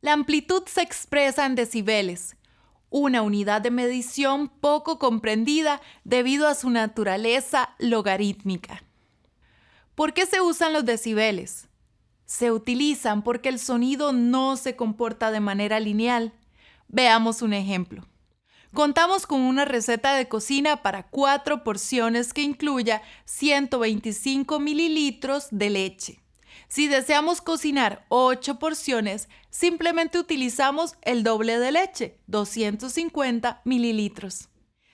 La amplitud se expresa en decibeles, una unidad de medición poco comprendida debido a su naturaleza logarítmica. ¿Por qué se usan los decibeles? Se utilizan porque el sonido no se comporta de manera lineal. Veamos un ejemplo. Contamos con una receta de cocina para 4 porciones que incluya 125 mililitros de leche. Si deseamos cocinar 8 porciones, simplemente utilizamos el doble de leche, 250 mililitros.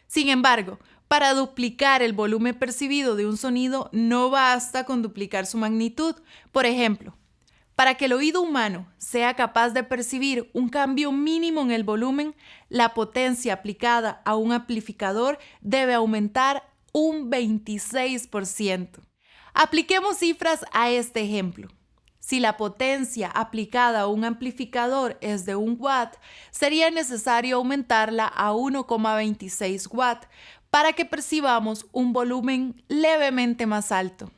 Sin embargo, para duplicar el volumen percibido de un sonido no basta con duplicar su magnitud. Por ejemplo, para que el oído humano sea capaz de percibir un cambio mínimo en el volumen, la potencia aplicada a un amplificador debe aumentar un 26%. Apliquemos cifras a este ejemplo. Si la potencia aplicada a un amplificador es de 1 watt, sería necesario aumentarla a 1,26 watt para que percibamos un volumen levemente más alto.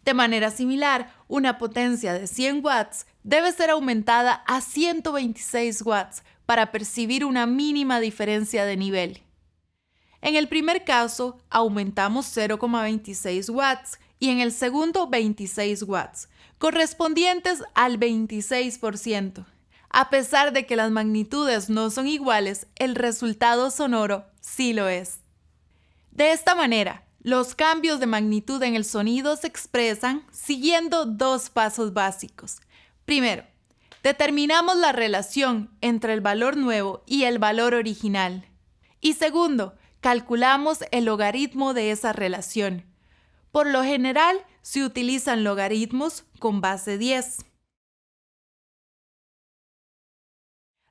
De manera similar, una potencia de 100 watts debe ser aumentada a 126 watts para percibir una mínima diferencia de nivel. En el primer caso, aumentamos 0,26 watts y en el segundo 26 watts, correspondientes al 26%. A pesar de que las magnitudes no son iguales, el resultado sonoro sí lo es. De esta manera, los cambios de magnitud en el sonido se expresan siguiendo 2 pasos básicos. Primero, determinamos la relación entre el valor nuevo y el valor original. Y segundo, calculamos el logaritmo de esa relación. Por lo general, se utilizan logaritmos con base 10.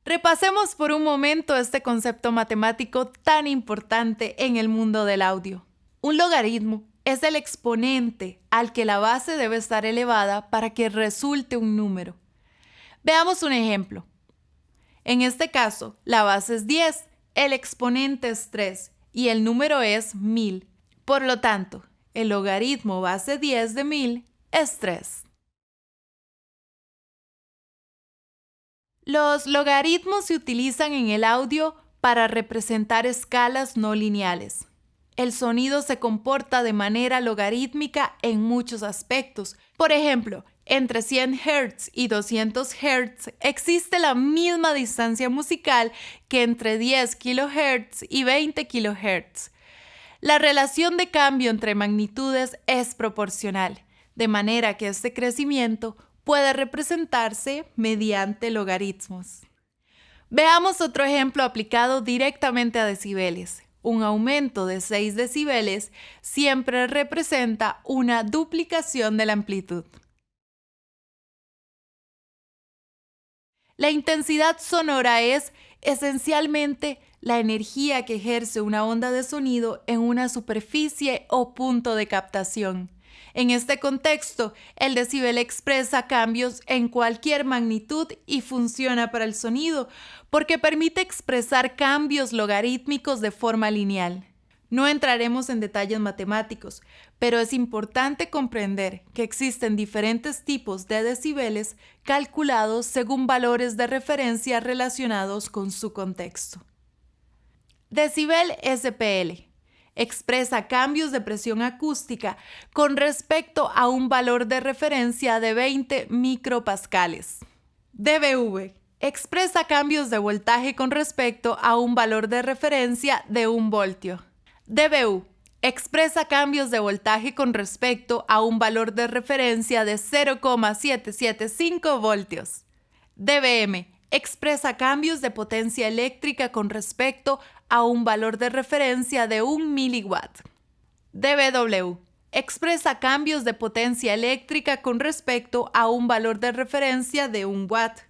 Repasemos por un momento este concepto matemático tan importante en el mundo del audio. Un logaritmo es el exponente al que la base debe estar elevada para que resulte un número. Veamos un ejemplo. En este caso, la base es 10, el exponente es 3 y el número es 1000. Por lo tanto, el logaritmo base 10 de 1000 es 3. Los logaritmos se utilizan en el audio para representar escalas no lineales. El sonido se comporta de manera logarítmica en muchos aspectos. Por ejemplo, entre 100 Hz y 200 Hz existe la misma distancia musical que entre 10 kHz y 20 kHz. La relación de cambio entre magnitudes es proporcional, de manera que este crecimiento puede representarse mediante logaritmos. Veamos otro ejemplo aplicado directamente a decibeles. Un aumento de 6 decibeles siempre representa una duplicación de la amplitud. La intensidad sonora es esencialmente la energía que ejerce una onda de sonido en una superficie o punto de captación. En este contexto, el decibel expresa cambios en cualquier magnitud y funciona para el sonido porque permite expresar cambios logarítmicos de forma lineal. No entraremos en detalles matemáticos, pero es importante comprender que existen diferentes tipos de decibeles calculados según valores de referencia relacionados con su contexto. Decibel SPL. Expresa cambios de presión acústica con respecto a un valor de referencia de 20 micropascales. dBV. Expresa cambios de voltaje con respecto a un valor de referencia de 1 voltio. dBu. Expresa cambios de voltaje con respecto a un valor de referencia de 0,775 voltios. dBm. Expresa cambios de potencia eléctrica con respecto a un valor de referencia de 1 miliwatt. dBw. Expresa cambios de potencia eléctrica con respecto a un valor de referencia de 1 watt.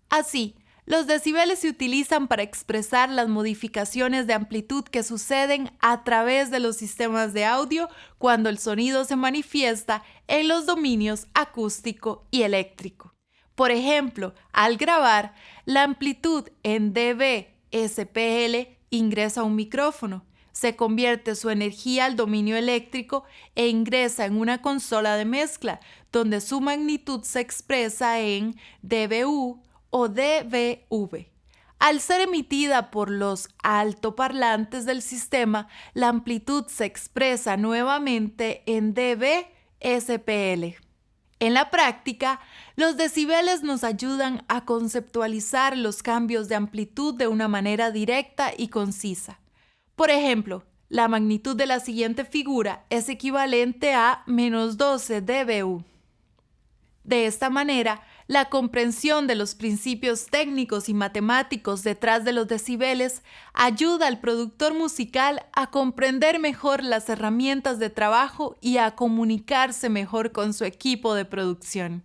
Así, los decibeles se utilizan para expresar las modificaciones de amplitud que suceden a través de los sistemas de audio cuando el sonido se manifiesta en los dominios acústico y eléctrico. Por ejemplo, al grabar, la amplitud en dB/SPL ingresa a un micrófono, se convierte su energía al dominio eléctrico e ingresa en una consola de mezcla, donde su magnitud se expresa en dBu o dBV. Al ser emitida por los altoparlantes del sistema, la amplitud se expresa nuevamente en dB/SPL. En la práctica, los decibeles nos ayudan a conceptualizar los cambios de amplitud de una manera directa y concisa. Por ejemplo, la magnitud de la siguiente figura es equivalente a -12 dBu. De esta manera, la comprensión de los principios técnicos y matemáticos detrás de los decibeles ayuda al productor musical a comprender mejor las herramientas de trabajo y a comunicarse mejor con su equipo de producción.